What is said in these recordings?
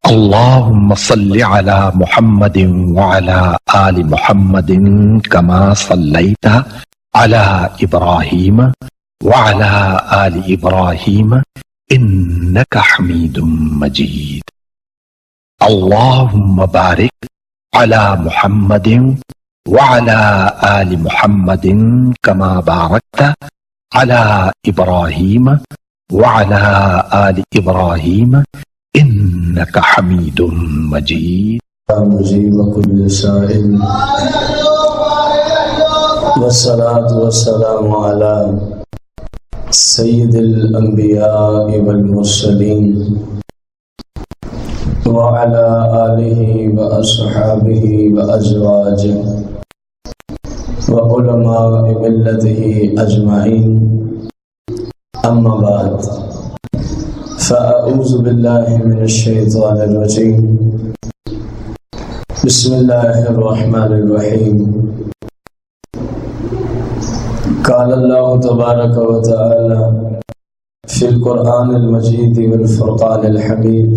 اللهم صل على محمد وعلى آل محمد كما صليت على إبراهيم وعلى آل إبراهيم إنك حميد مجيد. اللهم بارك على محمد وعلى آل محمد كما باركت على إبراهيم وعلى آل إبراهيم إنك حميد مجيد. مجيب كل سائل والصلاة والسلام على سيد الأنبياء والمرسلين وعلى آله وأصحابه وأزواجه وعلماء ملته أجمعين. أما بعد، فأعوذ بالله من الشيطان الرجيم. بسم الله الرحمن الرحيم. قال الله تبارك وتعالى في القرآن المجيد والفرقان الحميد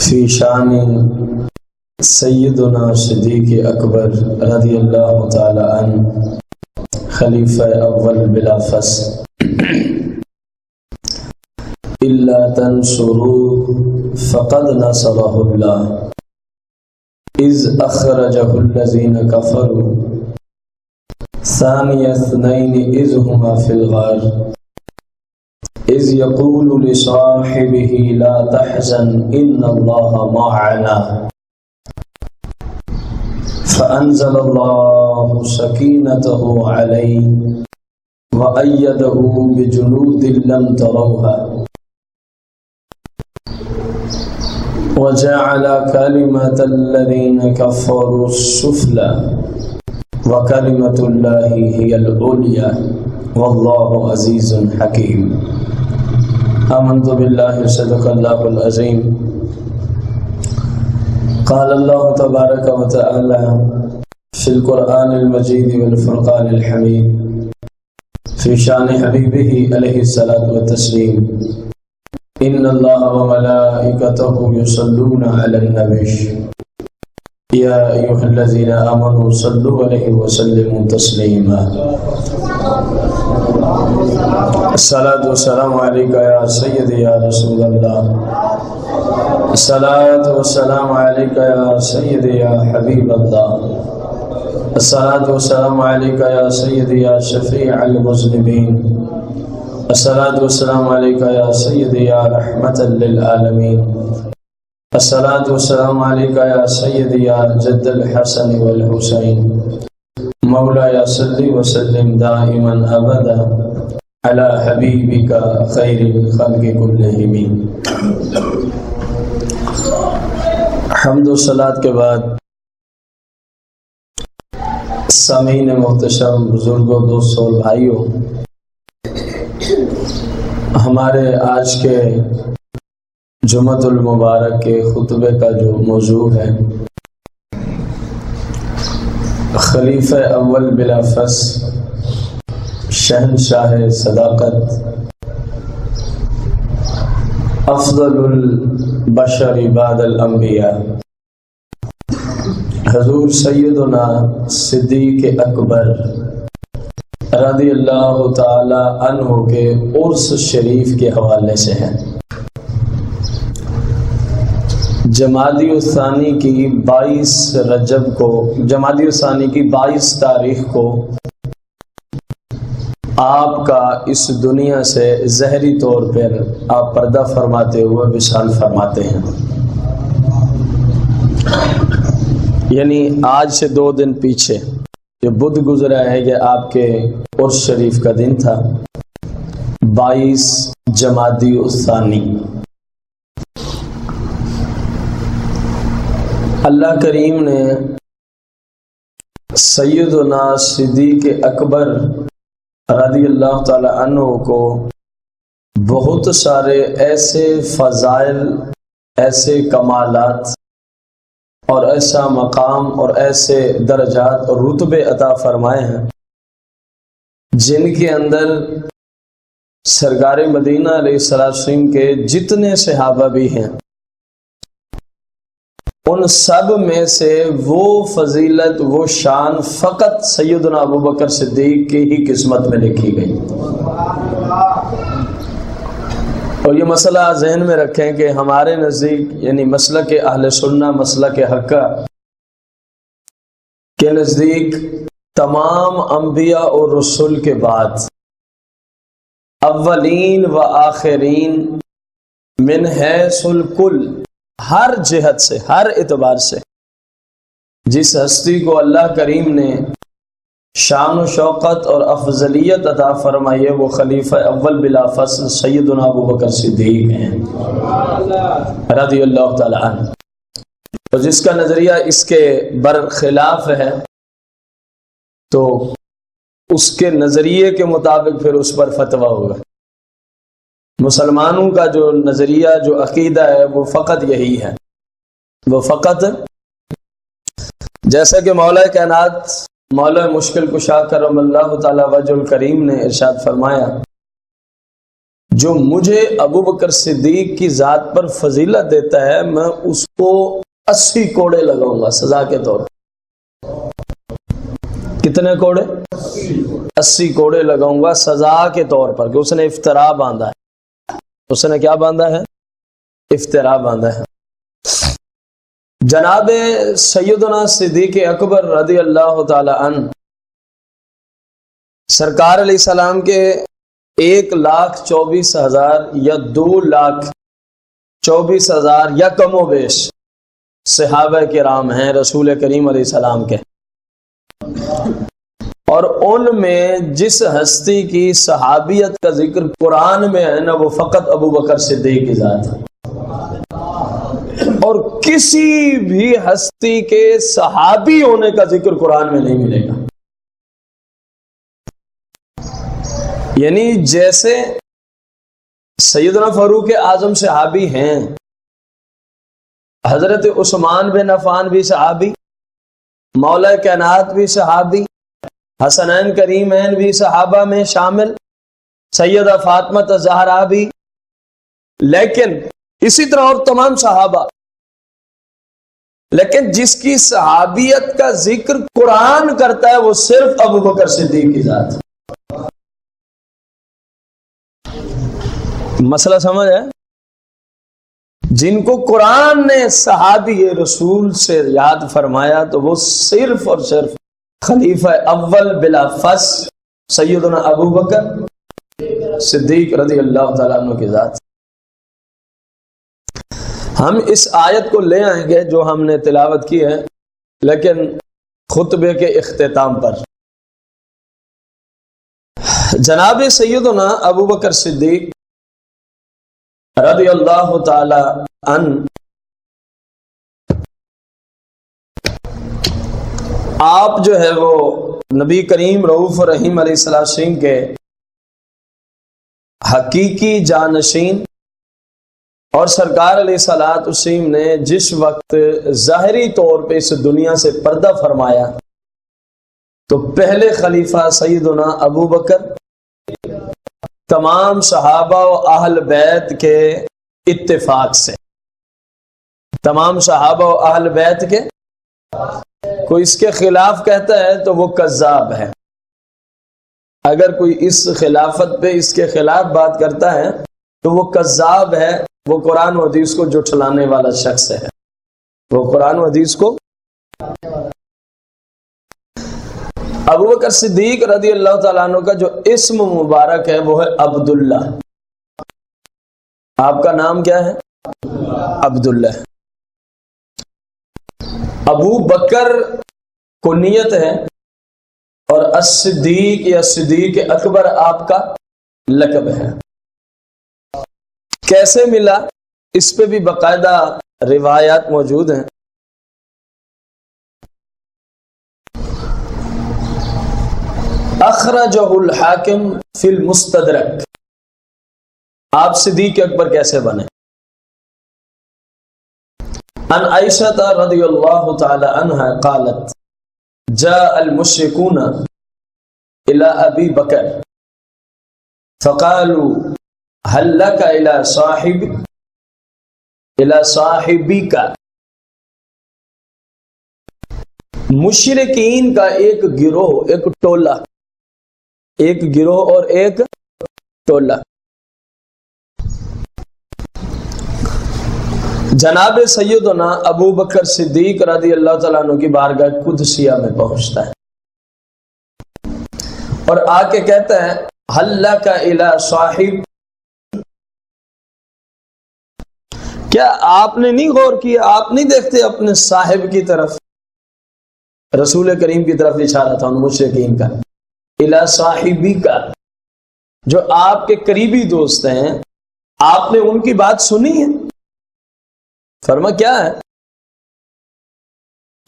في شان سيدنا صديق أكبر رضي الله تعالى عنه خلیفہ اول بلا فصل: إلا تنصروه فقد نصره الله إذ أخرجه الذين كفروا ثاني اثنين إذ هما في الغار إذ يقول لصاحبه لا تحزن إن الله معنا فأنزل الله سكينته عليه وأيده بجنود لم تروها وجعل كلمة الذين كفروا السفلى وكلمة الله هي العليا والله عزيز حكيم. آمنت بالله صدق الله العظيم. قال الله تبارك وتعالى في القرآن المجيد والفرقان الحميد في شان حبيبه عليه الصلاة والتسليم: إن الله وملائكته يصلون على النبي يا أيها الذين آمنوا صلوا عليه وسلموا تسليما. الصلاة والسلام عليك يا سيدي يا رسول الله. الصلاة والسلام عليك يا سيدي يا حبيب الله. الصلاة والسلام عليك يا سيدي يا شفيع المذنبين. الصلاة والسلام عليك يا سيدي يا رحمة للعالمين. الصلاة والسلام عليك يا سيدي يا جد الحسن والحسين. مولاي صل وسلم دائما أبدا على حبيبك خير الخلق كلهم. حمد و صلاة کے بعد سامعین محتشم، بزرگوں، دوستوں اور بھائیوں، ہمارے آج کے جمعۃ المبارک کے خطبے کا جو موضوع ہے، خلیفہ اول بلا فصل، شہنشاہ صداقت، افضل البشر بعد الانبیاء، حضور سیدنا صدیق اکبر رضی اللہ تعالی عنہ کے عرس شریف کے حوالے سے ہے۔ جمادی الثانی کی 22 تاریخ کو آپ کا اس دنیا سے ظاہری طور پر آپ پردہ فرماتے ہوئے وصال فرماتے ہیں، یعنی آج سے 2 دن پیچھے جو بدھ گزرا ہے یہ آپ کے عرس شریف کا دن تھا، 22 جمادی الثانی۔ اللہ کریم نے سیدنا صدیق اکبر رضی اللہ تعالی عنہ کو بہت سارے ایسے فضائل، ایسے کمالات اور ایسا مقام اور ایسے درجات اور رتبے عطا فرمائے ہیں جن کے اندر سرکار مدینہ علیہ السلام کے جتنے صحابہ بھی ہیں ان سب میں سے وہ فضیلت وہ شان فقط سیدنا ابو بکر صدیق کی ہی قسمت میں لکھی گئی. اور یہ مسئلہ ذہن میں رکھیں کہ ہمارے نزدیک یعنی مسلک اہل سنہ مسلک حقہ کے نزدیک تمام انبیاء اور رسول کے بعد اولین و آخرین من حیث الکل ہر جہت سے ہر اعتبار سے جس ہستی کو اللہ کریم نے شان و شوقت اور افضلیت عطا فرمائی ہے وہ خلیفہ اول بلا فصل سیدنا ابو بکر صدیق ہیں رضی اللہ تعالی عنہ. اور جس کا نظریہ اس کے برخلاف ہے تو اس کے نظریے کے مطابق پھر اس پر فتویٰ ہوگا. مسلمانوں کا جو نظریہ جو عقیدہ ہے وہ فقط یہی ہے، وہ فقط جیسا کہ مولا کائنات مولا مشکل کشا کرم اللہ تعالی وجہ الکریم نے ارشاد فرمایا جو مجھے ابو بکر صدیق کی ذات پر فضیلت دیتا ہے میں اس کو 80 کوڑے لگاؤں گا سزا کے طور پر. کتنے کوڑے؟ 80 کوڑے لگاؤں گا سزا کے طور پر کہ اس نے افتراء باندھا ہے. اس نے کیا باندھا ہے؟ افتراء باندھا ہے. جناب سیدنا صدیق اکبر رضی اللہ تعالی عنہ سرکار علیہ السلام کے 1,24,000 یا 2,24,000 یا کم و بیش صحابہ کرام ہیں رسول کریم علیہ السلام کے، اور ان میں جس ہستی کی صحابیت کا ذکر قرآن میں ہے نا وہ فقط ابو بکر صدیق کی ذات ہے. اور کسی بھی ہستی کے صحابی ہونے کا ذکر قرآن میں نہیں ملے گا. یعنی جیسے سیدنا فاروق اعظم صحابی ہیں، حضرت عثمان بن عفان بھی صحابی، مولا کائنات بھی صحابی، حسنین کریمین بھی صحابہ میں شامل، سیدہ فاطمہ الزہرا بھی، لیکن اسی طرح اور تمام صحابہ، لیکن جس کی صحابیت کا ذکر قرآن کرتا ہے وہ صرف ابو بکر صدیق کی ذات ہے. مسئلہ سمجھ ہے؟ جن کو قرآن نے صحابی رسول سے یاد فرمایا تو وہ صرف اور صرف خلیفہ اول بلا فصل سیدنا ابو بکر صدیق رضی اللہ تعالیٰ عنہ کی ذات. ہم اس آیت کو لے آئیں گے جو ہم نے تلاوت کی ہے لیکن خطبے کے اختتام پر. جناب سیدنا ابو بکر صدیق رضی اللہ تعالی عنہ آپ جو ہے وہ نبی کریم رؤوف رحیم علیہ السلام کے حقیقی جانشین، اور سرکار علیہ الصلوۃ والسلام نے جس وقت ظاہری طور پہ اس دنیا سے پردہ فرمایا تو پہلے خلیفہ سیدنا ابو بکر تمام صحابہ و اہل بیت کے اتفاق سے، تمام صحابہ و اہل بیت کے، کوئی اس کے خلاف کہتا ہے تو وہ کذاب ہے. اگر کوئی اس خلافت پہ اس کے خلاف بات کرتا ہے تو وہ کذاب ہے، وہ قرآن و حدیث کو جھٹلانے والا شخص ہے. وہ قرآن و حدیث کو ابو بکر صدیق رضی اللہ تعالیٰ عنہ کا جو اسم مبارک ہے وہ ہے عبداللہ. آپ کا نام کیا ہے؟ عبداللہ. ابو بکر کنیت ہے اور الصدیق یا صدیق اکبر آپ کا لقب ہے. کیسے ملا اس پہ بھی باقاعدہ روایات موجود ہیں. اخرجہ الحاکم فی المستدرک. آپ صدیق اکبر کیسے بنے؟ ان عائشہ رضی اللہ تعالی عنہا قالت جاء المشرکون الى ابی بکر فقالوا هل لك الى صاحبك. مشرکین کا ایک گروہ، ایک گروہ اور ایک ٹولہ جناب سیدنا ابو بکر صدیق رضی اللہ تعالیٰ عنہ کی بارگاہ قدسیہ میں پہنچتا ہے اور آ کے کہتا ہے حل لک الی صاحب. کیا آپ نے نہیں غور کیا، آپ نہیں دیکھتے اپنے صاحب کی طرف؟ رسول کریم کی طرف اشارہ تھا ان مشرکین کا. الی صاحبی کا، جو آپ کے قریبی دوست ہیں، آپ نے ان کی بات سنی ہے؟ فرما کیا ہے؟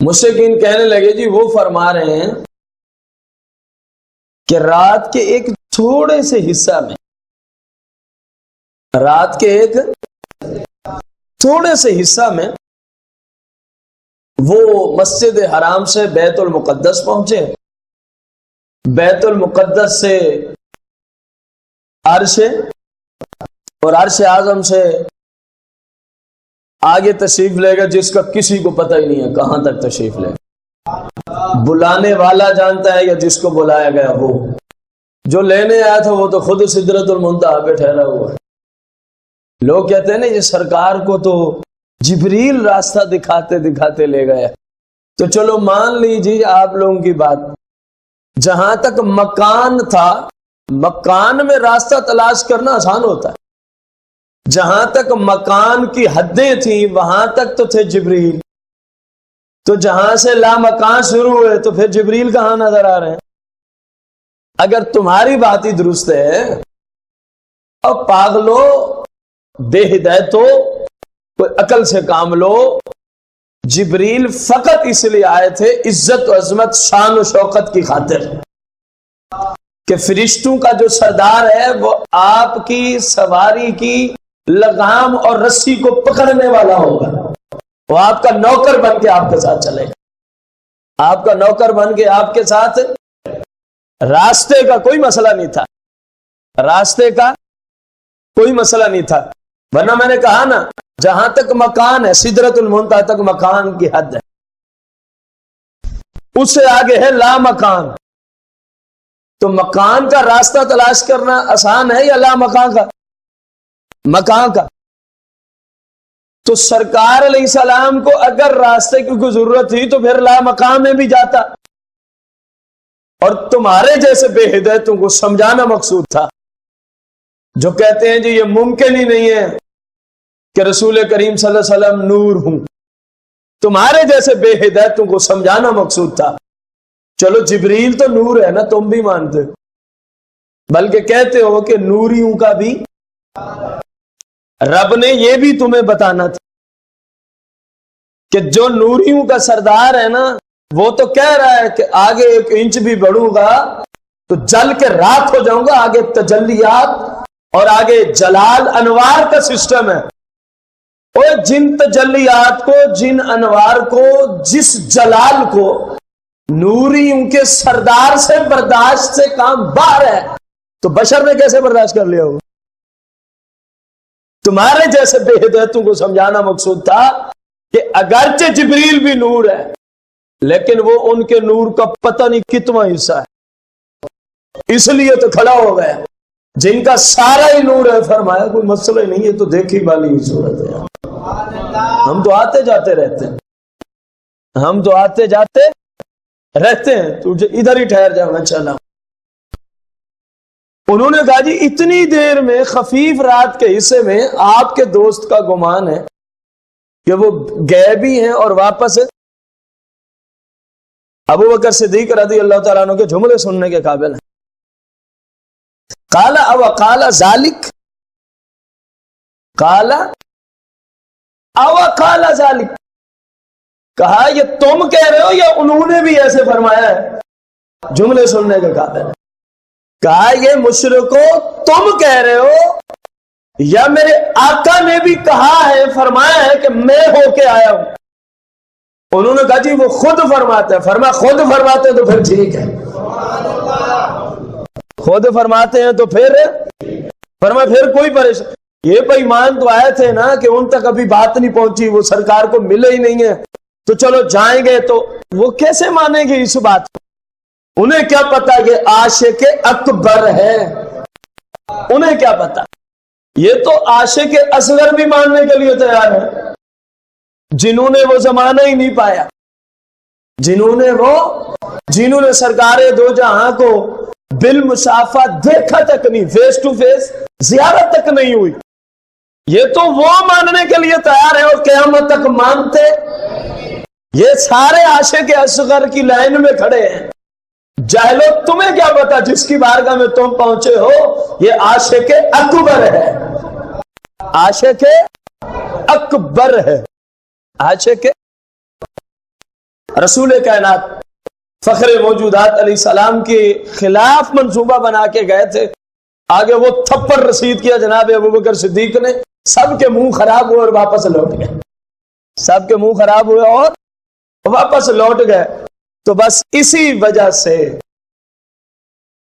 مشرکین کہنے لگے جی وہ فرما رہے ہیں کہ رات کے ایک تھوڑے سے حصہ میں، رات کے ایک تھوڑے سے حصہ میں وہ مسجد حرام سے بیت المقدس پہنچے، بیت المقدس سے عرش اور عرش اعظم سے آگے تشریف لے گا جس کا کسی کو پتہ ہی نہیں ہے کہاں تک تشریف لے گا. بلانے والا جانتا ہے یا جس کو بلایا گیا وہ. جو لینے آیا تھا وہ تو خود سدرۃ المنتہا پہ ٹھہرا ہوا ہے. لوگ کہتے ہیں نا یہ سرکار کو تو جبریل راستہ دکھاتے دکھاتے لے گیا. تو چلو مان لیجیے آپ لوگوں کی بات، جہاں تک مکان تھا، مکان میں راستہ تلاش کرنا آسان ہوتا ہے. جہاں تک مکان کی حدیں تھیں وہاں تک تو تھے جبریل. تو جہاں سے لامکان شروع ہوئے تو پھر جبریل کہاں نظر آ رہے ہیں؟ اگر تمہاری بات ہی درست ہے، اب پاگلو، بے ہدایتو، کوئی عقل سے کام لو. جبریل فقط اس لیے آئے تھے عزت و عظمت، شان و شوقت کی خاطر، کہ فرشتوں کا جو سردار ہے وہ آپ کی سواری کی لگام اور رسی کو پکڑنے والا ہوگا. وہ آپ کا نوکر بن کے آپ کے ساتھ چلے گا، آپ کا نوکر بن کے آپ کے ساتھ. راستے کا کوئی مسئلہ نہیں تھا، راستے کا کوئی مسئلہ نہیں تھا. ورنہ میں نے کہا نا جہاں تک مکان ہے، سدرۃ المنتہا تک مکان کی حد ہے، اس سے آگے ہے لا مکان. تو مکان کا راستہ تلاش کرنا آسان ہے یا لا مکان کا؟ مکان کا. تو سرکار علیہ السلام کو اگر راستے کی کوئی ضرورت تھی تو پھر لا مقام میں بھی جاتا. اور تمہارے جیسے بے ہدایتوں کو سمجھانا مقصود تھا، جو کہتے ہیں جی یہ ممکن ہی نہیں ہے کہ رسول کریم صلی اللہ علیہ وسلم نور ہوں. تمہارے جیسے بے ہدایتوں کو سمجھانا مقصود تھا. چلو جبریل تو نور ہے نا، تم بھی مانتے، بلکہ کہتے ہو کہ نوریوں کا بھی رب نے یہ بھی تمہیں بتانا تھا کہ جو نوریوں کا سردار ہے نا وہ تو کہہ رہا ہے کہ آگے 1 انچ بھی بڑھوں گا تو جل کے راکھ ہو جاؤں گا. آگے تجلیات اور آگے جلال انوار کا سسٹم ہے. اور جن تجلیات کو، جن انوار کو، جس جلال کو نوریوں کے سردار سے برداشت سے کام باہر ہے تو بشر نے کیسے برداشت کر لیا ہوگا؟ تمہارے جیسے بے ہدایتوں کو سمجھانا مقصود تھا کہ اگرچہ جبریل بھی نور ہے لیکن وہ ان کے نور کا پتہ نہیں کتنا حصہ ہے، اس لیے تو کھڑا ہو گیا. جن کا سارا ہی نور ہے فرمایا کوئی مسئلہ ہی نہیں ہے، تو دیکھی والی ہی صورت ہے. ہم تو آتے جاتے رہتے ہیں، ہم تو آتے جاتے رہتے ہیں، تجھے ادھر ہی ٹھہر جا میں چلا. انہوں نے کہا جی اتنی دیر میں خفیف رات کے حصے میں آپ کے دوست کا گمان ہے کہ وہ گئے بھی ہیں اور واپس. ابو بکر صدیق رضی اللہ تعالیٰ عنہ کے جملے سننے کے قابل ہیں. قال او قال ذالک، قال او قال ذالک، کہا یہ تم کہہ رہے ہو یا انہوں نے بھی ایسے فرمایا ہے؟ جملے سننے کے قابل ہے. کہا یہ مشرکو تم کہہ رہے ہو یا میرے آقا نے بھی کہا ہے، فرمایا ہے کہ میں ہو کے آیا ہوں؟ انہوں نے کہا جی وہ خود فرماتے ہیں. فرمایا خود فرماتے ہیں تو پھر ٹھیک ہے، خود فرماتے ہیں تو پھر فرمایا پھر کوئی پریشان؟ یہ بےایمان تو آئے تھے نا کہ ان تک ابھی بات نہیں پہنچی، وہ سرکار کو ملے ہی نہیں ہے، تو چلو جائیں گے، تو وہ کیسے مانیں گے اس بات کو؟ انہیں کیا پتا کہ عاشق اکبر ہے، انہیں کیا پتا؟ یہ تو عاشق اصغر بھی ماننے کے لیے تیار ہے، جنہوں نے وہ زمانہ ہی نہیں پایا، جنہوں نے سرکار دو جہاں کو بالمصافہ دیکھا تک نہیں، فیس ٹو فیس زیارت تک نہیں ہوئی، یہ تو وہ ماننے کے لیے تیار ہے اور قیامت تک مانتے۔ یہ سارے عاشق اصغر کی لائن میں کھڑے ہیں۔ جاہلو، تمہیں کیا پتا جس کی بارگاہ میں تم پہنچے ہو یہ عاشق اکبر ہے، عاشق اکبر ہے، عاشق رسول کائنات فخر موجودات علیہ السلام کے خلاف منصوبہ بنا کے گئے تھے، آگے وہ تھپڑ رسید کیا جناب ابوبکر صدیق نے، سب کے منہ خراب ہوئے اور واپس لوٹ گئے، سب کے منہ خراب ہوئے اور واپس لوٹ گئے۔ تو بس اسی وجہ سے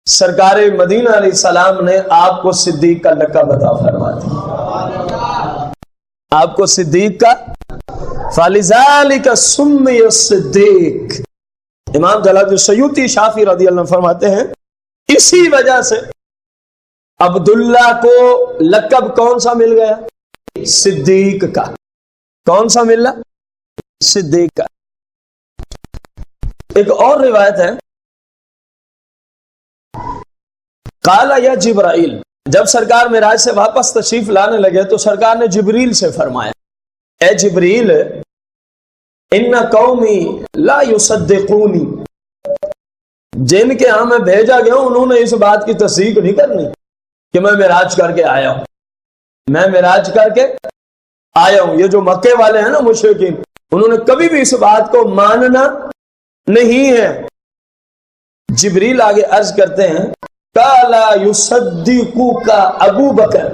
سرکار مدینہ علیہ السلام نے آپ کو صدیق کا لقب عطا فرما دیا، آپ کو صدیق کا، فَلِذَلِكَ سُمِّيَ الصِّدِّيقُ۔ امام جلال السیوطی شافعی رضی اللہ عنہ فرماتے ہیں اسی وجہ سے عبداللہ کو لقب کون سا مل گیا؟ صدیق کا۔ کون سا ملا؟ صدیق کا۔ ایک اور روایت ہے، قال یا جبرائیل، جب سرکار معراج سے واپس تشریف لانے لگے تو سرکار نے جبریل سے فرمایا، اے جبریل، ان قومی لا یصدقونی، جن کے ہاں میں بھیجا گیا ہوں انہوں نے اس بات کی تصدیق نہیں کرنی کہ میں معراج کر کے آیا ہوں، میں معراج کر کے آیا ہوں۔ یہ جو مکے والے ہیں نا مشرکین، انہوں نے کبھی بھی اس بات کو ماننا نہیں ہے۔ جبریل آگے عرض کرتے ہیں کالا یصدقو کا ابو بکر،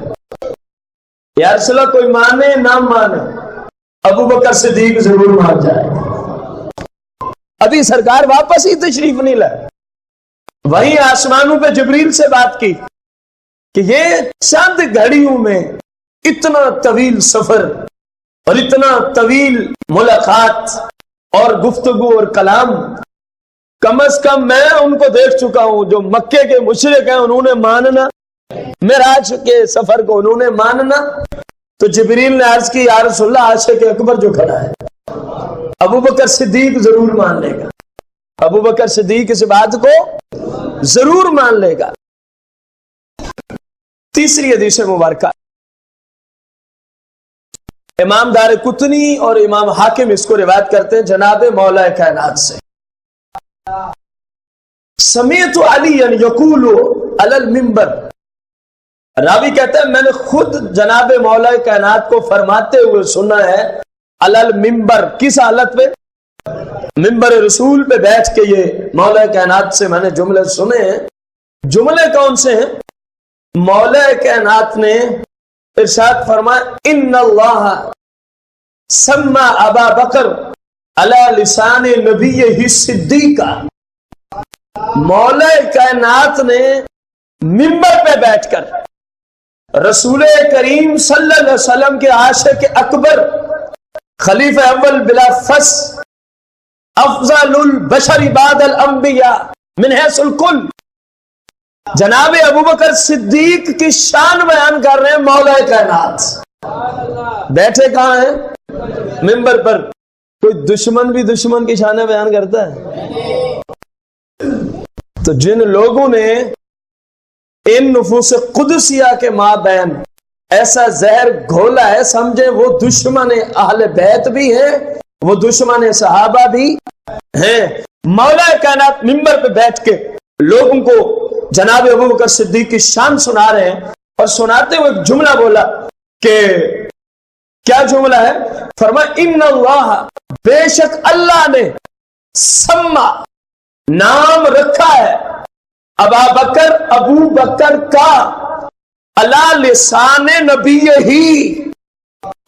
یا رسول اللہ کوئی مانے نہ مانے ابو بکر صدیق ضرور مان جائے گا۔ ابھی سرکار واپس ہی تشریف نہیں لائے، وہیں آسمانوں پہ جبریل سے بات کی کہ یہ چند گھڑیوں میں اتنا طویل سفر اور اتنا طویل ملاقات اور گفتگو اور کلام، کم از کم میں ان کو دیکھ چکا ہوں جو مکے کے مشرک ہیں، انہوں نے ماننا، معراج کے سفر کو انہوں نے ماننا۔ تو جبریل نے عرض کی یا رسول اللہ عاشق اکبر جو کھڑا ہے ابو بکر صدیق ضرور مان لے گا، ابو بکر صدیق اس بات کو ضرور مان لے گا۔ تیسری حدیث مبارکہ امام دار قطنی اور امام حاکم اس کو روایت کرتے ہیں جناب مولا کائنات سے، سمیعت علی یقول علی المنبر، راوی کہتے ہیں میں نے خود جناب مولا کائنات کو فرماتے ہوئے سنا ہے علی المنبر، کس حالت پہ؟ منبر رسول پہ بیٹھ کے یہ مولا کائنات سے میں نے جملے سنے ہیں۔ جملے کون سے ہیں؟ مولا کائنات نے ارشاد فرمایا ان اللہ سما ابا بکر علی لسان نبیہ صدیقہ، مولا کائنات نے منبر پہ بیٹھ کر رسول کریم صلی اللہ علیہ وسلم کے عاشق اکبر، خلیفہ اول بلا فس، افضل البشر بعد الانبیاء من حیث الکل، جناب ابوبکر صدیق کی شان بیان کر رہے ہیں مولا کائنات، بیٹھے کہاں ہیں؟ منبر پر۔ کوئی دشمن بھی دشمن کی شانیں بیان کرتا ہے؟ تو جن لوگوں نے ان نفوس قدسیہ کے مابین ایسا زہر گھولا ہے، سمجھے وہ دشمن اہل بیت بھی ہیں، وہ دشمن صحابہ بھی ہیں۔ مولا کائنات منبر پہ بیٹھ کے لوگوں کو جناب ابوبکر صدیق کی شان سنا رہے ہیں، اور سناتے ہوئے ایک جملہ بولا کہ کیا جملہ ہے؟ فرمایا ان اللہ، بے شک اللہ نے، سما، نام رکھا ہے ابا بکر، ابو بکر کا، علی لسان نبی ہی،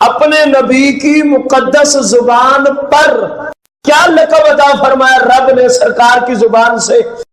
اپنے نبی کی مقدس زبان پر۔ کیا لقب عطا فرمایا رب نے سرکار کی زبان سے؟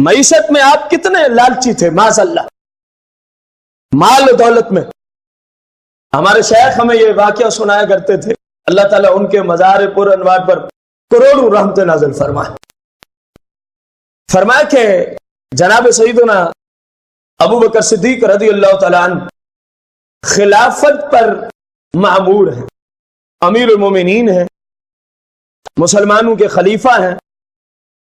معیشت میں آپ کتنے لالچی تھے معاذ اللہ، مال و دولت میں. ہمارے شیخ ہمیں یہ واقعہ سنایا کرتے تھے، اللہ تعالیٰ ان کے مزار پر انوار پر کروڑوں رحمت نازل فرمائے. فرمایا کہ جناب سیدنا ابو بکر صدیق رضی اللہ تعالیٰ عنہ خلافت پر معمور ہیں، امیر المومنین ہیں، مسلمانوں کے خلیفہ ہیں،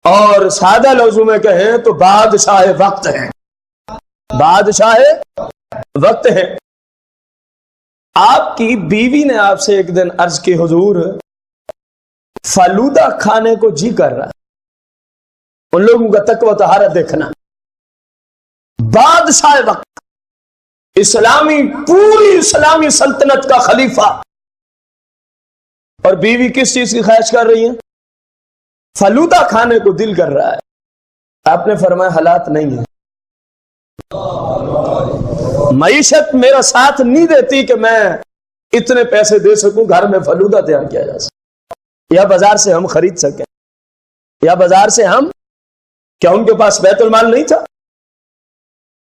اور سادہ لفظوں میں کہیں تو بادشاہ وقت ہیں. بادشاہ وقت ہیں. آپ کی بیوی نے آپ سے ایک دن عرض کی، حضور فالودہ کھانے کو جی کر رہا. ان لوگوں کا تقوی طہارت دیکھنا. بادشاہ وقت، پوری اسلامی سلطنت کا خلیفہ، اور بیوی کس چیز کی خواہش کر رہی ہے؟ فالودہ کھانے کو دل کر رہا ہے. آپ نے فرمایا حالات نہیں ہے، معیشت میرا ساتھ نہیں دیتی کہ میں اتنے پیسے دے سکوں گھر میں فالودہ تیار کیا جا سکے، یا بازار سے ہم خرید سکیں، یا بازار سے ہم، کیا ان کے پاس بیت المال نہیں تھا؟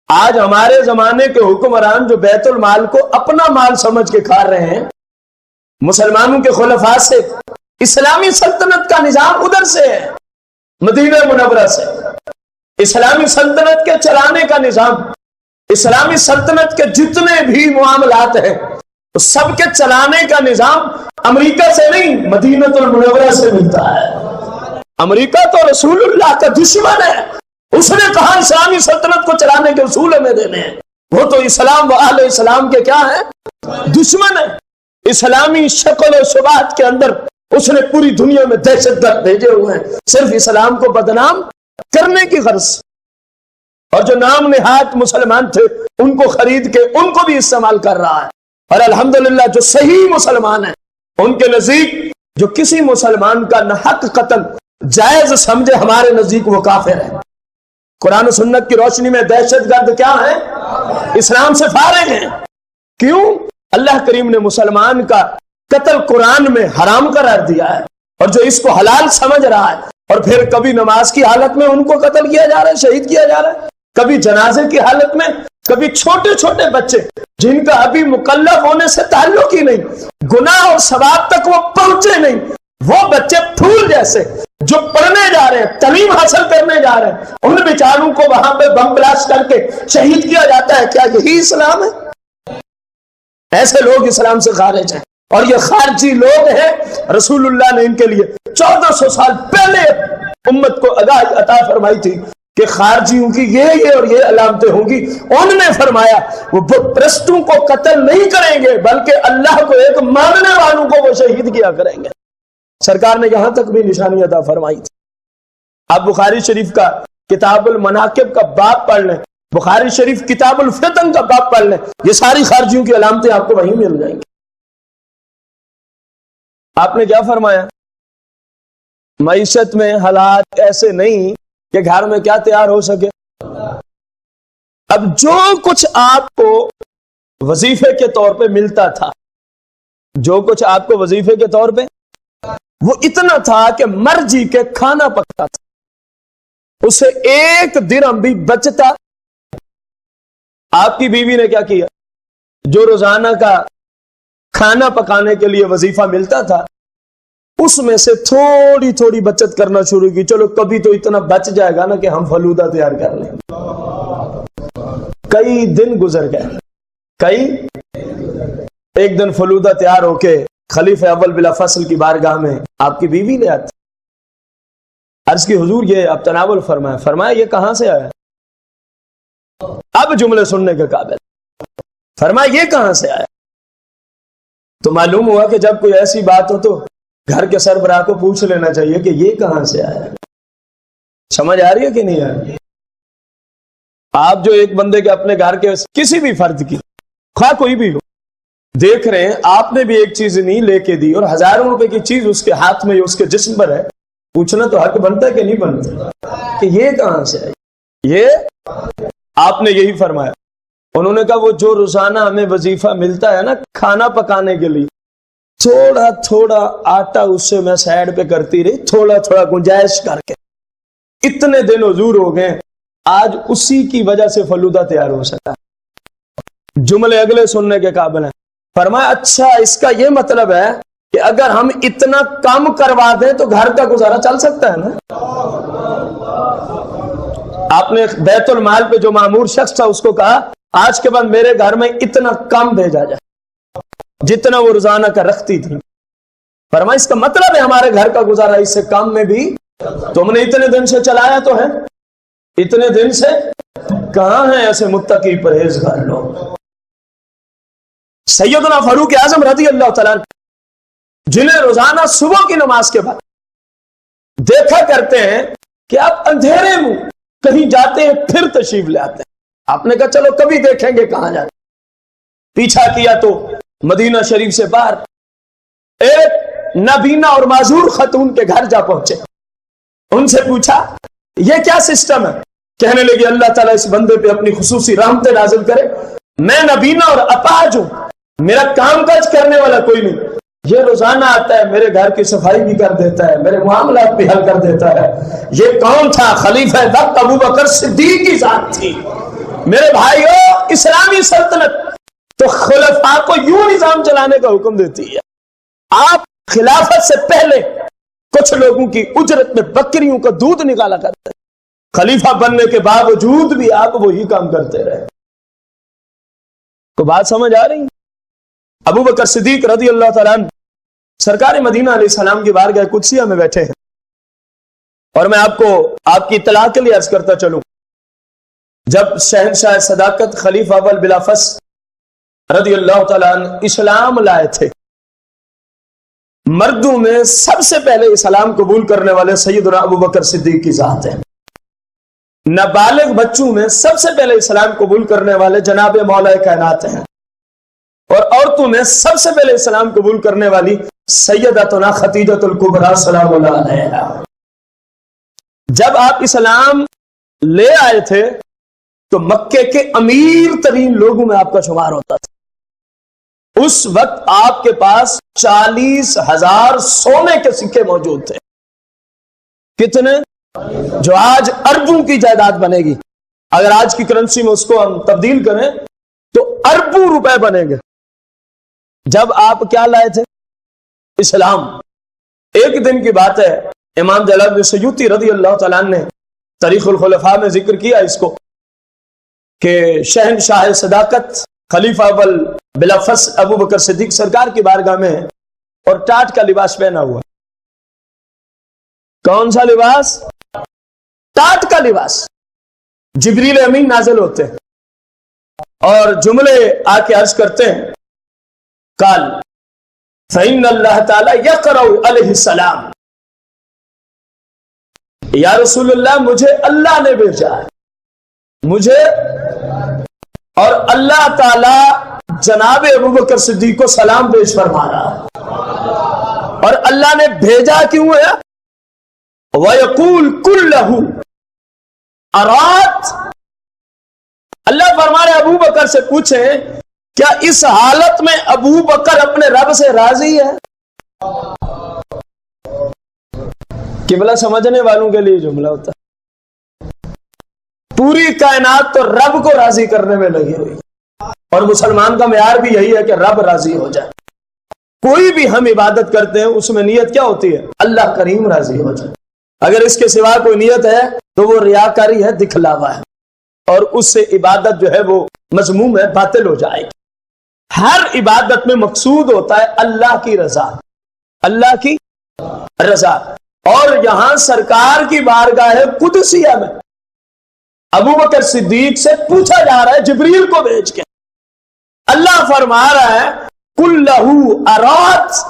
آج ہمارے زمانے کے حکمران جو بیت المال کو اپنا مال سمجھ کے کھا رہے ہیں، مسلمانوں کے خلفاء سے، اسلامی سلطنت کا نظام ادھر سے ہے، مدینہ منورہ سے. اسلامی سلطنت کے چلانے کا نظام، اسلامی سلطنت کے جتنے بھی معاملات ہیں سب کے چلانے کا نظام امریکہ سے نہیں، مدینہ المنورہ سے ملتا ہے. امریکہ تو رسول اللہ کا دشمن ہے، اس نے کہا اسلامی سلطنت کو چلانے کے اصول ہمیں دینے ہیں. وہ تو اسلام و اہل اسلام کے کیا ہیں؟ دشمن ہے. اسلامی شکل و شبہات کے اندر اس نے پوری دنیا میں دہشت گرد بھیجے ہوئے ہیں صرف اسلام کو بدنام کرنے کی غرض. اور جو نام نہاد مسلمان تھے ان کو خرید کے ان کو بھی استعمال کر رہا ہے. اور الحمدللہ جو صحیح مسلمان ہیں ان کے نزدیک جو کسی مسلمان کا ناحق قتل جائز سمجھے، ہمارے نزدیک وہ کافر ہے. قرآن و سنت کی روشنی میں دہشت گرد کیا ہے؟ اسلام سے فارغ ہیں. کیوں؟ اللہ کریم نے مسلمان کا قتل قرآن میں حرام قرار دیا ہے، اور جو اس کو حلال سمجھ رہا ہے اور پھر کبھی نماز کی حالت میں ان کو قتل کیا جا رہا ہے، شہید کیا جا رہا ہے، کبھی جنازے کی حالت میں، کبھی چھوٹے چھوٹے بچے جن کا ابھی مکلف ہونے سے تعلق ہی نہیں، گناہ اور ثواب تک وہ پہنچے نہیں، وہ بچے پھول جیسے جو پڑھنے جا رہے ہیں، تعلیم حاصل کرنے جا رہے ہیں، ان بیچاروں کو وہاں پہ بم بلاسٹ کر کے شہید کیا جاتا ہے. کیا یہی اسلام ہے؟ ایسے لوگ اسلام سے خارج ہیں، اور یہ خارجی لوگ ہیں. رسول اللہ نے ان کے لیے 1400 سال پہلے امت کو آگاہی عطا فرمائی تھی کہ خارجیوں کی یہ اور یہ علامتیں ہوں گی. انہوں نے فرمایا وہ بت پرستوں کو قتل نہیں کریں گے بلکہ اللہ کو ایک ماننے والوں کو وہ شہید کیا کریں گے. سرکار نے یہاں تک بھی نشانی عطا فرمائی تھی. آپ بخاری شریف کا کتاب المناقب کا باب پڑھ لیں، بخاری شریف کتاب الفتن کا باب پڑھ لیں، یہ ساری خارجیوں کی علامتیں آپ کو وہیں مل جائیں گی. آپ نے کیا فرمایا؟ معیشت میں حالات ایسے نہیں کہ گھر میں کیا تیار ہو سکے. اب جو کچھ آپ کو وظیفے کے طور پہ ملتا تھا، جو کچھ آپ کو وظیفے کے طور پہ، وہ اتنا تھا کہ مرضی کے کھانا پکتا تھا، اسے 1 درہم بھی بچتا. آپ کی بیوی نے کیا کیا؟ جو روزانہ کا کھانا پکانے کے لیے وظیفہ ملتا تھا اس میں سے تھوڑی تھوڑی بچت کرنا شروع کی. چلو کبھی تو اتنا بچ جائے گا نا کہ ہم فلودہ تیار کر لیں. کئی دن گزر گئے، ایک دن فلودہ تیار ہو کے خلیفہ اول بلا فصل کی بارگاہ میں آپ کی بیوی لے آتی. عرض کی حضور یہ اب تناول فرمایا. فرمایا یہ کہاں سے آیا؟ اب جملے سننے کے قابل. فرمایا یہ کہاں سے آیا؟ تو معلوم ہوا کہ جب کوئی ایسی بات ہو تو گھر کے سربراہ کو پوچھ لینا چاہیے کہ یہ کہاں سے آیا. سمجھ آ رہی ہے کہ نہیں آ رہی؟ آپ جو ایک بندے کے اپنے گھر کے کسی بھی فرد کی، خواہ کوئی بھی ہو، دیکھ رہے ہیں آپ نے بھی ایک چیز نہیں لے کے دی اور ہزاروں روپے کی چیز اس کے ہاتھ میں اس کے جسم پر ہے، پوچھنا تو حق بنتا ہے کہ نہیں بنتا کہ یہ کہاں سے آئی. یہ آپ نے یہی فرمایا. انہوں نے کہا وہ جو روزانہ ہمیں وظیفہ ملتا ہے نا کھانا پکانے کے لیے، تھوڑا تھوڑا آٹا اس سے میں سائڈ پہ کرتی رہی، تھوڑا تھوڑا گنجائش کر کے اتنے دن حضور ہو گئے, آج اسی کی وجہ سے فلودہ تیار ہو سکا. جملے اگلے سننے کے قابل ہیں. فرمایا اچھا اس کا یہ مطلب ہے کہ اگر ہم اتنا کم کروا دیں تو گھر کا گزارا چل سکتا ہے نا. آپ نے بیت المال پہ جو مامور شخص تھا اس کو کہا آج کے بعد میرے گھر میں اتنا کم بھیجا جائے جتنا وہ روزانہ کا رکھتی تھی. فرمایا اس کا مطلب ہے ہمارے گھر کا گزارا اس سے کم میں بھی تم نے اتنے دن سے چلایا تو ہے, اتنے دن سے کہاں ہیں ایسے متقی پرہیزگار لوگ. سیدنا فاروق اعظم رضی اللہ تعالیٰ جنہیں روزانہ صبح کی نماز کے بعد دیکھا کرتے ہیں کہ آپ اندھیرے میں کہیں جاتے ہیں پھر تشریف لے آتے ہیں. آپ نے کہا چلو کبھی دیکھیں گے کہاں جاتے. پیچھا کیا تو مدینہ شریف سے باہر ایک نابینا اور معذور خاتون کے گھر جا پہنچے. ان سے پوچھا یہ کیا سسٹم ہے؟ کہنے لگی اللہ تعالیٰ اس بندے پہ اپنی خصوصی رحمتیں نازل کرے. میں نابینا اور اپاہج ہوں, میرا کام کاج کرنے والا کوئی نہیں. یہ روزانہ آتا ہے, میرے گھر کی صفائی بھی کر دیتا ہے, میرے معاملات بھی حل کر دیتا ہے. یہ کون تھا؟ خلیفہ وقت ابو بکر صدیق کی ذات تھی. میرے بھائیو, اسلامی سلطنت تو خلفاء کو یوں نظام چلانے کا حکم دیتی ہے. آپ خلافت سے پہلے کچھ لوگوں کی اجرت میں بکریوں کا دودھ نکالا کرتے ہیں, خلیفہ بننے کے باوجود بھی آپ وہی کام کرتے رہے. کو بات سمجھ آ رہی؟ ابو بکر صدیق رضی اللہ تعالیٰ عنہ سرکار مدینہ علیہ السلام کی بارگاہ قدسیہ میں بیٹھے ہیں. اور میں آپ کو آپ کی اطلاع کے لیے عرض کرتا چلوں, جب شہنشاہ صداقت خلیفہ اول بلا فصل رضی اللہ تعالیٰ عنہ اسلام لائے تھے, مردوں میں سب سے پہلے اسلام قبول کرنے والے سیدنا ابو بکر صدیق کی ذات ہے. نابالغ بچوں میں سب سے پہلے اسلام قبول کرنے والے جناب مولا کائنات ہیں, اور عورتوں میں سب سے پہلے اسلام قبول کرنے والی سیدتنا خدیجۃ الکبریٰ سلام اللہ علیہا. جب آپ اسلام لے آئے تھے تو مکے کے امیر ترین لوگوں میں آپ کا شمار ہوتا تھا. اس وقت آپ کے پاس 40,000 سونے کے سکے موجود تھے. کتنے؟ جو آج اربوں کی جائیداد بنے گی. اگر آج کی کرنسی میں اس کو ہم تبدیل کریں تو اربوں روپے بنے گے. جب آپ کیا لائے تھے؟ اسلام. ایک دن کی بات ہے, امام جلال الدین سیوطی رضی اللہ تعالیٰ نے تاریخ الخلفاء میں ذکر کیا اس کو کہ شہنشاہ صداقت خلیفہ اول بلا فصل ابو بکر صدیق سرکار کی بارگاہ میں اور ٹاٹ کا لباس پہنا ہوا. کون سا لباس؟ ٹاٹ کا لباس. جبریل امین نازل ہوتے ہیں اور جملے آ کے عرض کرتے ہیں قال فإن اللہ تعالی یقرأ علیہ السلام, یا رسول اللہ مجھے اللہ نے بھیجا ہے, مجھے, اور اللہ تعالی جناب ابو بکر صدیق کو سلام پیش فرما رہا ہے. اور اللہ نے بھیجا کیوں ہے؟ وَيَقُولْ كُلَّهُ أَرَاتْ, اللہ فرما رہے ابو بکر سے پوچھیں کیا اس حالت میں ابو بکر اپنے رب سے راضی ہے؟ قبلہ سمجھنے والوں کے لیے جملہ ہوتا ہے. پوری کائنات تو رب کو راضی کرنے میں لگی ہوئی, اور مسلمان کا معیار بھی یہی ہے کہ رب راضی ہو جائے. کوئی بھی ہم عبادت کرتے ہیں اس میں نیت کیا ہوتی ہے؟ اللہ کریم راضی ہو جائے. اگر اس کے سوا کوئی نیت ہے تو وہ ریاکاری ہے, دکھلاوا ہے, اور اس سے عبادت جو ہے وہ مذموم ہے, باطل ہو جائے گی. ہر عبادت میں مقصود ہوتا ہے اللہ کی رضا, اللہ کی رضا. اور یہاں سرکار کی بارگاہ قدسیہ میں ابو بکر صدیق سے پوچھا جا رہا ہے جبریل کو بھیج کے, اللہ فرما رہا ہے کلہ ارات,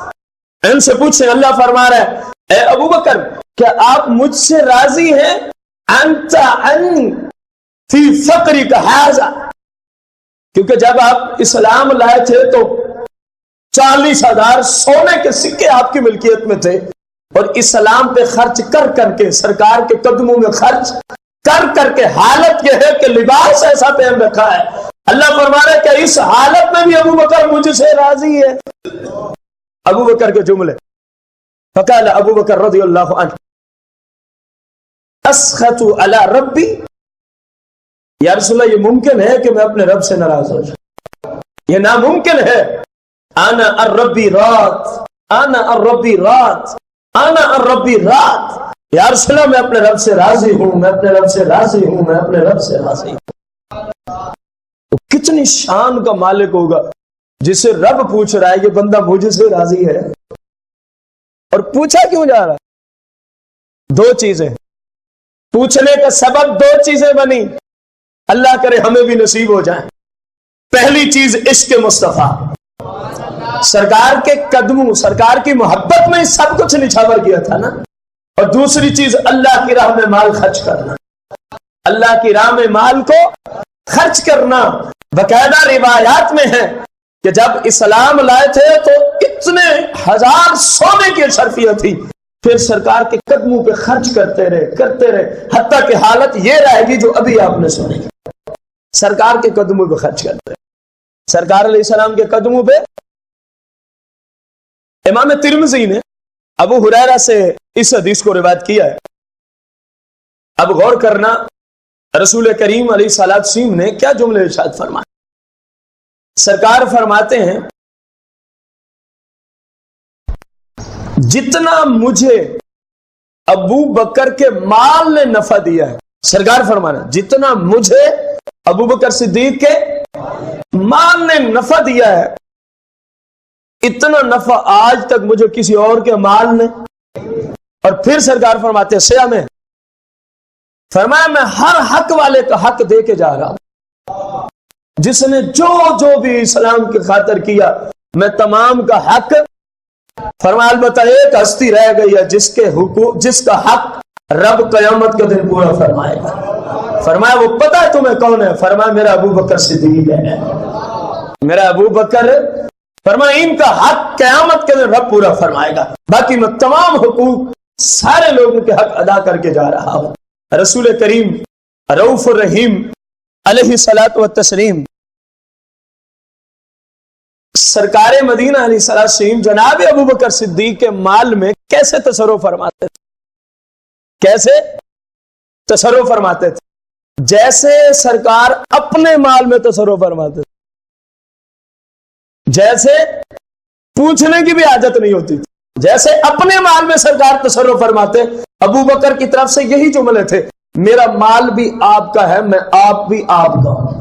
ان سے پوچھیں, اللہ فرما رہا ہے اے ابو بکر کیا آپ مجھ سے راضی ہیں؟ انت ان فی فقری کا حاضا, کیونکہ جب آپ اسلام لائے تھے تو 40,000 سونے کے سکے آپ کی ملکیت میں تھے, اور اسلام پہ خرچ کر کر کے, سرکار کے قدموں میں خرچ کر کر کے, حالت یہ ہے کہ لباس ایسا پہن رکھا ہے. اللہ فرما رہا ہے کہ اس حالت میں بھی ابو بکر مجھ سے راضی ہے. ابو بکر کے جملے, فقال ابو بکر رضی اللہ عنہ اسخط علی ربی، یا رسول اللہ یہ ممکن ہے کہ میں اپنے رب سے ناراض ہو جاؤں؟ یہ ناممکن ہے۔ انا الربی رات، انا الربی رات، انا الربی رات، یا رسول اللہ میں اپنے رب سے راضی ہوں، میں اپنے رب سے راضی ہوں، میں اپنے رب سے راضی ہوں۔ تو کتنی شان کا مالک ہوگا جسے رب پوچھ رہا ہے یہ بندہ مجھ سے راضی ہے؟ اور پوچھا کیوں جا رہا ہے؟ دو چیزیں پوچھنے کا سبب، دو چیزیں بنی، اللہ کرے ہمیں بھی نصیب ہو جائیں۔ پہلی چیز عشق مصطفیٰ، سرکار کے قدموں، سرکار کی محبت میں سب کچھ نچھاور کیا تھا نا۔ اور دوسری چیز اللہ کی راہ میں مال خرچ کرنا، اللہ کی راہ میں مال کو خرچ کرنا۔ باقاعدہ روایات میں ہے کہ جب اسلام لائے تھے تو اتنے ہزار سونے کی اشرفیت تھی، پھر سرکار کے قدموں پہ خرچ کرتے رہے، حتیٰ کہ حالت یہ رہے گی جو ابھی آپ نے سنی، سرکار کے قدموں پہ خرچ کرتے رہے، سرکار علیہ السلام کے قدموں پہ۔ امام ترمذی نے ابو ہریرہ سے اس حدیث کو روایت کیا ہے۔ اب غور کرنا، رسول کریم علیہ الصلوۃ والسلام نے کیا جملے ارشاد فرمائے۔ سرکار فرماتے ہیں جتنا مجھے ابو بکر کے مال نے نفع دیا ہے، سرکار فرمانا جتنا مجھے ابو بکر صدیق کے مال نے نفع دیا ہے، اتنا نفع آج تک مجھے کسی اور کے مال نے۔ اور پھر سرکار فرماتے سیاہ میں فرمایا میں ہر حق والے کا حق دے کے جا رہا ہوں، جس نے جو بھی اسلام کی خاطر کیا میں تمام کا حق۔ فرمایا البتہ ایک ہستی رہ گئی ہے جس کا حق رب قیامت کے دن پورا فرمائے گا۔ فرمایا وہ پتہ ہے تمہیں کون ہے؟ فرمایا میرا ابو بکر صدیق ہے، میرا ابو بکر۔ فرمایا ان کا حق قیامت کے دن رب پورا فرمائے گا، باقی میں تمام حقوق سارے لوگوں کے حق ادا کر کے جا رہا ہوں۔ رسول کریم رؤوف الرحیم علیہ الصلوۃ والتسلیم، سرکار مدینہ علیہ الصلوۃ والسلام جناب ابو بکر صدیق کے مال میں کیسے تصرف فرماتے تھے؟ کیسے تصرف فرماتے تھے؟ جیسے سرکار اپنے مال میں تصرف فرماتے تھے، جیسے پوچھنے کی بھی حاجت نہیں ہوتی تھی، جیسے اپنے مال میں سرکار تصرف فرماتے۔ ابو بکر کی طرف سے یہی جملے تھے، میرا مال بھی آپ کا ہے، میں آپ بھی آپ کا ہوں،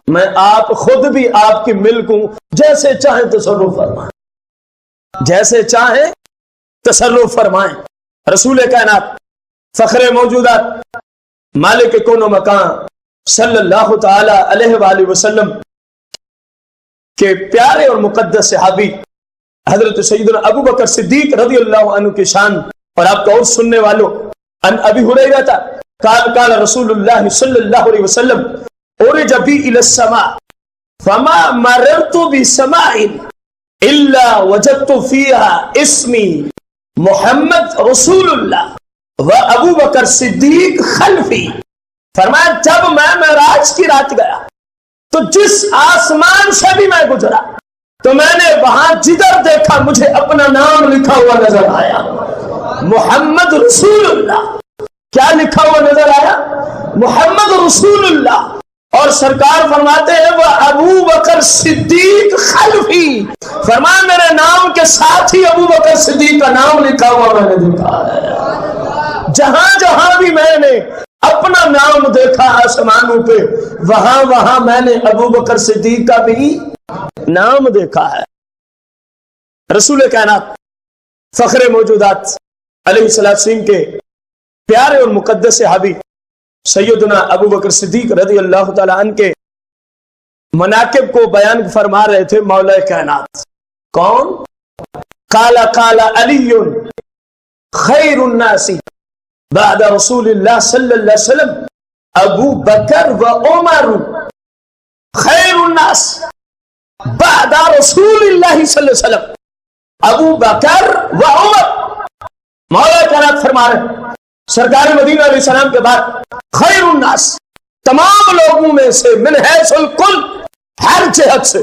میں آپ خود بھی آپ کی ملک ہوں، جیسے چاہیں تصرف فرمائیں، جیسے چاہیں تصرف فرمائیں۔ رسول کائنات فخر موجودات مالک کون و مکان صلی اللہ تعالی علیہ وآلہ وسلم کے پیارے اور مقدس صحابی حضرت سیدنا ابو بکر صدیق رضی اللہ عنہ کی شان اور آپ کا اور سننے والوں، ان ابی ہریرہ قال رسول اللہ صلی اللہ علیہ وسلم اورج بی الی السماء فما مررت بسماء الا وجدت فيها اسمی محمد رسول اللہ و ابو بکر صدیق خلفی۔ فرمایا جب میں معراج کی رات گیا تو جس آسمان سے بھی میں گزرا تو میں نے وہاں جدھر دیکھا مجھے اپنا نام لکھا ہوا نظر آیا، محمد رسول اللہ۔ کیا لکھا ہوا نظر آیا؟ محمد رسول اللہ۔ اور سرکار فرماتے ہیں وہ ابو بکر صدیق خلفی، فرمایا میرے نام کے ساتھ ہی ابو بکر صدیق کا نام لکھا ہوا میں نے دیکھا ہے۔ جہاں جہاں بھی میں نے اپنا نام دیکھا آسمانوں پہ، وہاں میں نے ابو بکر صدیق کا بھی نام دیکھا ہے۔ رسول کائنات فخر موجودات علیہ السلام کے پیارے اور مقدس صحابی سیدنا ابو بکر صدیق رضی اللہ تعالی عنہ کے مناقب کو بیان فرما رہے تھے مولا کائنات۔ کون؟ قال علی خیر الناس بعد رسول اللہ صلی اللہ علیہ وسلم ابو بکر و عمر، خیر الناس بعد رسول اللہ صلی اللہ علیہ وسلم ابو بکر و عمر۔ مولا کائنات فرما رہے ہیں سرکار مدینہ علیہ السلام کے بعد خیر الناس، تمام لوگوں میں سے، من حیث الکل، ہر جہت سے،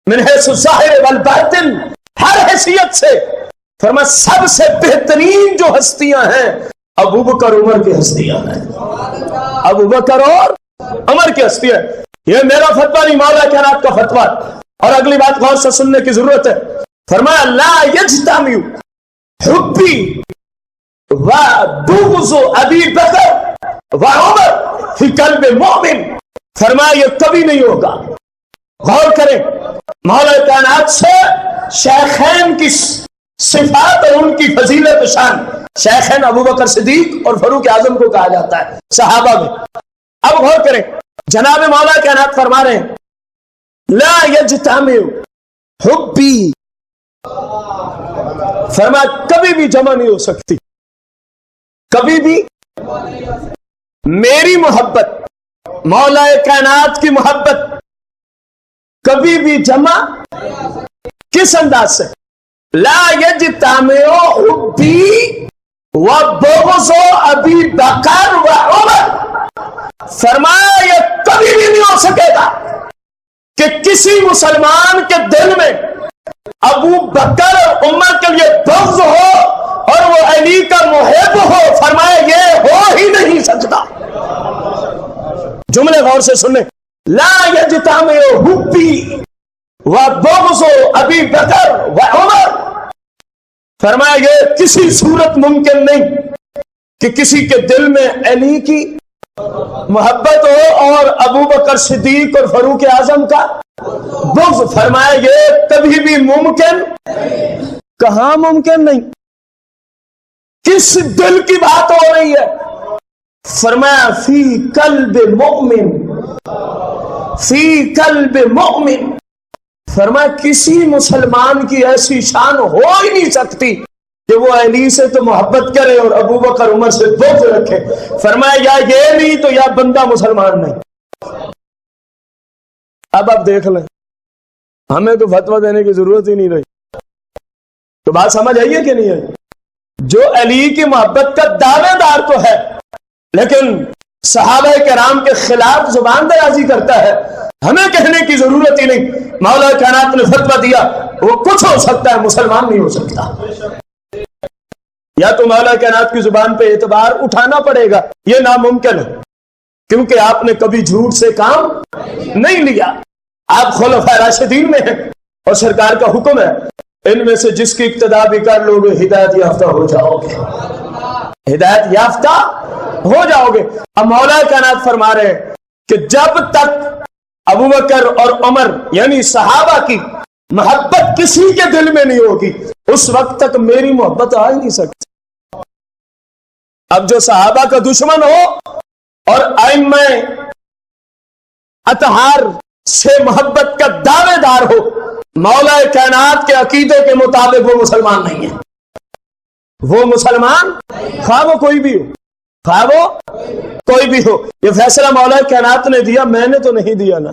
من حیث الظاہر والباطن، ہر حیثیت سے، فرما سب سے بہترین جو ہستیاں ہیں ابو بکر عمر کی ہستیاں ہیں، ابو بکر اور عمر کی ہستیاں۔ یہ میرا فتویٰ نہیں، مولا کائنات کا فتویٰ۔ اور اگلی بات غور سے سننے کی ضرورت ہے، فرمایا لا یجتمع حبی و بغض ابی بکر و عمر فی قلب مومن، فرمایا یہ کبھی نہیں ہوگا۔ غور کریں، مولا کائنات سے شیخین کی صفات اور ان کی فضیلت و شان، شیخین ابو بکر صدیق اور فاروق اعظم کو کہا جاتا ہے صحابہ میں۔ اب غور کریں، جناب مولا کائنات فرما رہے ہیں لا یجتمع حبی، فرمایا کبھی بھی جمع نہیں ہو سکتی، کبھی بھی میری محبت، مولا کائنات کی محبت کبھی بھی جمع کس انداز سے؟ لا یجتمع حبی و بغض ابی بکر و عمر، فرمایا یہ کبھی بھی نہیں ہو سکے گا کہ کسی مسلمان کے دل میں ابو بکر اور عمر کے لیے بغض ہو اور وہ علی کا محب ہو، فرمایا یہ ہو ہی نہیں سکتا۔ جملے غور سے سنیں، لا یجتمع حبی و بغض ابی بکر و عمر، فرمایا یہ کسی صورت ممکن نہیں کہ کسی کے دل میں علی کی محبت ہو اور ابو بکر صدیق اور فاروق اعظم کا بغض، فرمایا یہ کبھی بھی ممکن، کہاں ممکن نہیں، کس دل کی بات ہو رہی ہے؟ فرمایا فی قلب مؤمن، فی قلب مؤمن، فرمایا کسی مسلمان کی ایسی شان ہو ہی نہیں سکتی کہ وہ علی سے تو محبت کرے اور ابو بکر عمر سے بغض رکھے، فرمایا یا یہ نہیں تو یا بندہ مسلمان نہیں۔ اب آپ دیکھ لیں، ہمیں تو فتویٰ دینے کی ضرورت ہی نہیں رہی، تو بات سمجھ آئیے کہ نہیں ہے؟ جو علی کی محبت کا دعوے دار تو ہے لیکن صحابہ کرام کے خلاف زبان درازی کرتا ہے، ہمیں کہنے کی ضرورت ہی نہیں، مولا کائنات نے فتویٰ دیا وہ کچھ ہو سکتا ہے، مسلمان نہیں ہو سکتا۔ یا تو مولا کائنات کی زبان پہ اعتبار اٹھانا پڑے گا، یہ ناممکن ہے کیونکہ آپ نے کبھی جھوٹ سے کام نہیں لیا، آپ خلفائے راشدین میں ہیں اور سرکار کا حکم ہے ان میں سے جس کی اقتداء بھی کر لو گے ہدایت یافتہ ہو جاؤ گے، ہدایت یافتہ ہو جاؤ گے۔ اب مولا کائنات فرما رہے ہیں کہ جب تک ابو بکر اور عمر یعنی صحابہ کی محبت کسی کے دل میں نہیں ہوگی اس وقت تک میری محبت آ ہی نہیں سکتی۔ اب جو صحابہ کا دشمن ہو اور ائمہ اطہار سے محبت کا دعوے دار ہو، مولا کائنات کے عقیدے کے مطابق وہ مسلمان نہیں ہے، وہ مسلمان خواہ وہ کوئی بھی ہو، خواہ وہ کوئی بھی ہو۔ یہ فیصلہ مولا کائنات نے دیا، میں نے تو نہیں دیا نا،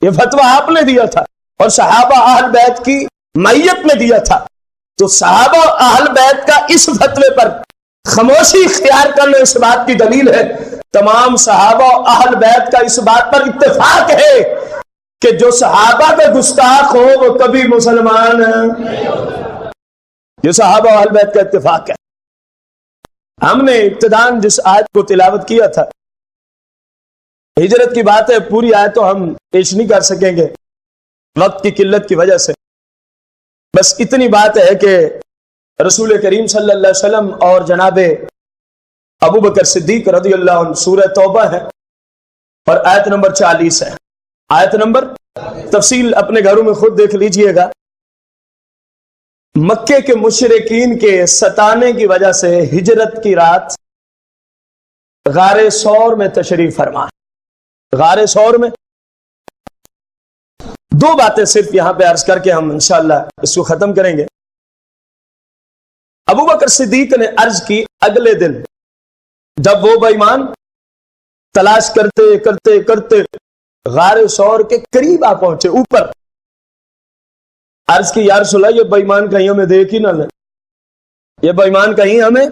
یہ فتویٰ آپ نے دیا تھا اور صحابہ اہل بیت کی معیت میں دیا تھا، تو صحابہ اہل بیت کا اس فتوے پر خاموشی اختیار کرنا اس بات کی دلیل ہے، تمام صحابہ اہل بیت کا اس بات پر اتفاق ہے کہ جو صحابہ کا گستاخ ہو وہ کبھی مسلمان ہیں، یہ صحابہ اہل بیت کا اتفاق ہے۔ ہم نے ابتداً جس آیت کو تلاوت کیا تھا، ہجرت کی بات ہے، پوری آیت تو ہم پیش نہیں کر سکیں گے وقت کی قلت کی وجہ سے، بس اتنی بات ہے کہ رسول کریم صلی اللہ علیہ وسلم اور جناب ابو بکر صدیق رضی اللہ عنہ، سورہ توبہ ہے اور آیت نمبر 40 ہے، آیت نمبر، تفصیل اپنے گھروں میں خود دیکھ لیجئے گا۔ مکے کے مشرکین کے ستانے کی وجہ سے ہجرت کی رات غار ثور میں تشریف فرما، غار ثور میں دو باتیں صرف یہاں پہ عرض کر کے ہم انشاءاللہ اس کو ختم کریں گے۔ ابو بکر صدیق نے عرض کی اگلے دن جب وہ بے ایمان تلاش کرتے کرتے کرتے غار ثور کے قریب آ پہنچے، اوپر عرض کی یا رسول اللہ یہ بے ایمان کہیں ہمیں دیکھ ہی نہ لیں، یہ بے ایمان کہیں ہمیں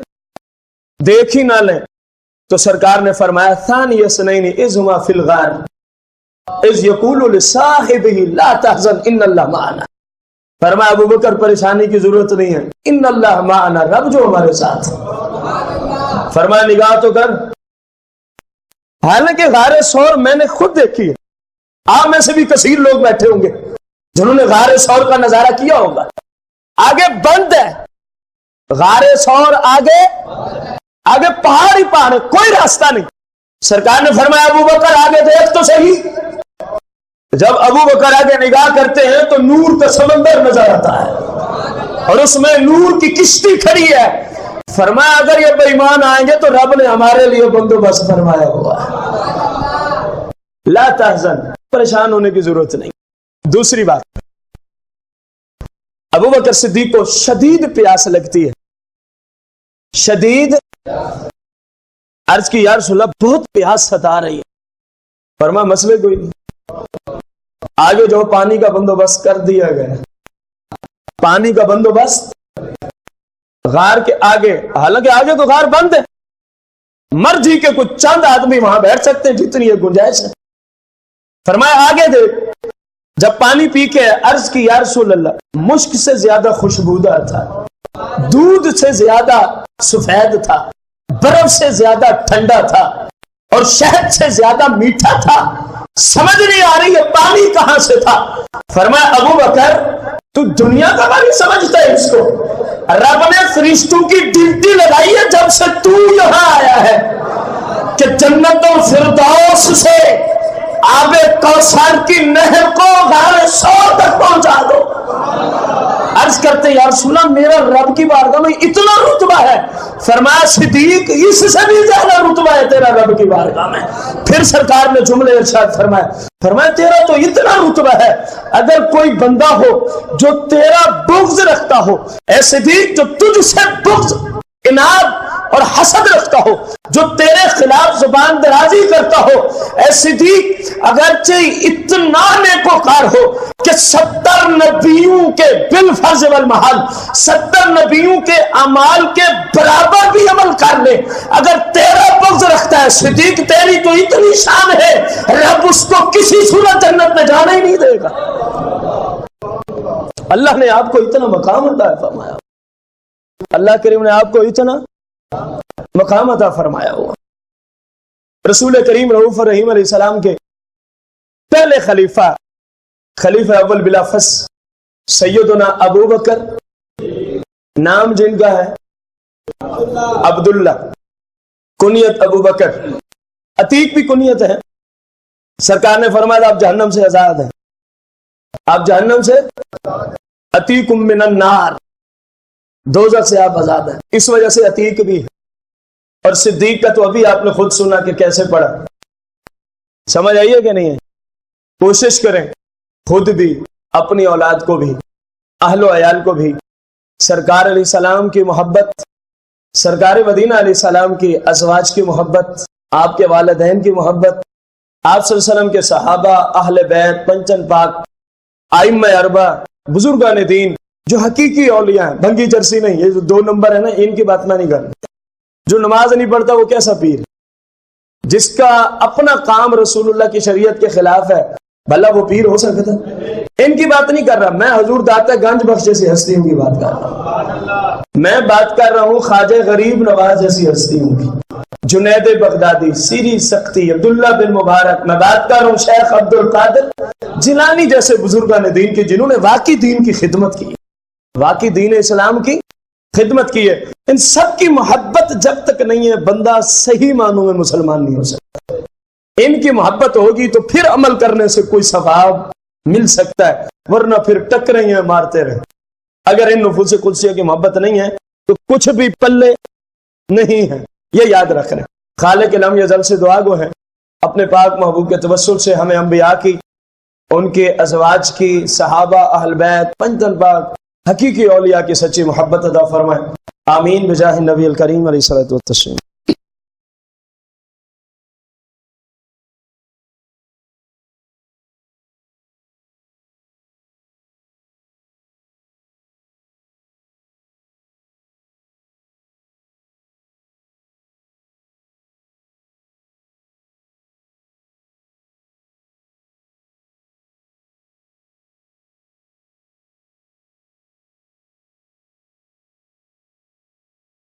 دیکھ ہی نہ لیں، تو سرکار نے فرمایا ثانی اثنین اذ ہما فی الغار اذ یقول لصاحبہ لا تحزن ان اللہ معنا، فرمایا ابو بکر پریشانی کی ضرورت نہیں ہے، ان اللہ معنا، رب جو ہمارے ساتھ، فرمایا نگاہ تو کر. حالانکہ غار ثور میں نے خود دیکھی ہے. آپ میں سے بھی کثیر لوگ بیٹھے ہوں گے جنہوں نے غار ثور کا نظارہ کیا ہوگا. آگے بند ہے غار ثور، آگے پہاڑ ہی پہاڑ ہے، کوئی راستہ نہیں. سرکار نے فرمایا ابو بکر آگے دیکھ تو صحیح. جب ابو بکر آگے نگاہ کرتے ہیں تو نور کا سمندر نظر آتا ہے اور اس میں نور کی کشتی کھڑی ہے. فرمایا اگر یہ بے ایمان آئیں گے تو رب نے ہمارے لیے بندوبست فرمایا ہوا ہے. لا تحزن، پریشان ہونے کی ضرورت نہیں. دوسری بات، ابو بکر صدیق کو شدید پیاس لگتی ہے. شدید، عرض کی یا رسول اللہ بہت پیاس ستا رہی ہے. فرمایا مسئلے کوئی نہیں، آگے جو پانی کا بندوبست کر دیا گیا. پانی کا بندوبست غار کے آگے، حالانکہ آگے تو غار بند ہے، مرضی کے کچھ چند آدمی وہاں بیٹھ سکتے ہیں جتنی یہ گنجائش ہے. فرمایا آگے دیکھ. جب پانی پی کے عرض کی یا رسول اللہ مشک سے زیادہ خوشبودار تھا، دودھ سے زیادہ سفید تھا، برف سے زیادہ ٹھنڈا تھا اور شہد سے زیادہ میٹھا تھا. سمجھ نہیں آ رہی یہ پانی کہاں سے تھا. فرمایا ابو بکر تو دنیا کا پانی سمجھتا ہے اس کو؟ رب نے فرشتوں کی ڈیوٹی لگائی ہے جب سے تو یہاں آیا ہے کہ جنت الفردوس سے آب کوثر کی نہر کو غار ثور تک پہنچا دو. عرض کرتے یا رسول اللہ میرا رب کی بارگاہ میں اتنا رتبہ ہے. فرمایا صدیق اس سے بھی زیادہ رتبہ ہے تیرا رب کی بارگاہ میں. پھر سرکار نے جملے ارشاد فرمایا تیرا تو اتنا رتبہ ہے اگر کوئی بندہ ہو جو تیرا بغض رکھتا ہو، اے صدیق جو تجھ سے بغض، اناد اور حسد رکھتا ہو، جو تیرے خلاف زبان درازی کرتا ہو، اے صدیق اگرچہ اتنا نیکوکار ہو کہ 70 نبیوں کے بالفرض والمحال 70 نبیوں کے اعمال کے برابر بھی عمل کر لے، اگر تیرا بغض رکھتا ہے صدیق تیری تو اتنی شان ہے رب اس کو کسی صورت جنت میں جانا ہی نہیں دے گا. اللہ نے آپ کو اتنا مقام عطا فرمایا، اللہ کریم نے آپ کو اتنا مقام عطا فرمایا ہوا. رسول کریم رؤوف الرحیم علیہ السلام کے پہلے خلیفہ اول بلا فس سیدنا ابو بکر، نام جن کا ہے عبداللہ، کنیت ابو بکر، عتیق بھی کنیت ہے. سرکار نے فرمایا آپ جہنم سے آزاد ہیں، آپ جہنم سے، عتیق من النار، دوزخ سے آپ آزاد ہیں. اس وجہ سے عتیق بھی ہے. اور صدیق کا تو ابھی آپ نے خود سنا کہ کیسے پڑھا. سمجھ آئیے کہ نہیں ہے؟ کوشش کریں خود بھی، اپنی اولاد کو بھی، اہل و عیال کو بھی سرکار علیہ السلام کی محبت، سرکار مدینہ علیہ السلام کی ازواج کی محبت، آپ کے والدین کی محبت، آپ صلی اللہ علیہ وسلم کے صحابہ، اہل بیت، پنچن پاک، ائمہ اربع، بزرگان دین جو حقیقی اولیاء ہیں، بھنگی جرسی نہیں. یہ جو 2 نمبر ہے نا ان کی بات میں نہیں کرتا. جو نماز نہیں پڑھتا وہ کیسا پیر؟ جس کا اپنا کام رسول اللہ کی شریعت کے خلاف ہے، بھلا وہ پیر ہو سکتا؟ ان کی بات نہیں کر رہا میں، حضور داتا گنج بخش جیسی ہستیوں کی بات کر رہا ہوں. میں بات کر رہا ہوں خواجہ غریب نواز جیسی ہستیوں کی، جنید بغدادی، سیری سختی، عبداللہ بن مبارک. میں بات کر رہا ہوں شیخ عبد القادر جیلانی جیسے بزرگان دین کی جنہوں نے واقعی دین کی خدمت کی، واقعی دین اسلام کی خدمت کی ہے. ان سب کی محبت جب تک نہیں ہے بندہ صحیح معنوں میں مسلمان نہیں ہو سکتا. ان کی محبت ہوگی تو پھر عمل کرنے سے کوئی ثواب مل سکتا ہے، ورنہ پھر ٹکریں ہیں، مارتے رہے. اگر ان نفوس قدسیہ کی محبت نہیں ہے تو کچھ بھی پلے نہیں ہے. یہ یاد رکھ رہے. خالق لم یزل سے دعا گو ہے اپنے پاک محبوب کے توسل سے ہمیں انبیاء کی، ان کے ازواج کی، صحابہ، اہل بیت، پنجتن پاک، حقیقی اولیاء کی سچی محبت عطا فرمائے. آمین بجاہ النبی الکریم علیہ الصلوۃ والتسلیم.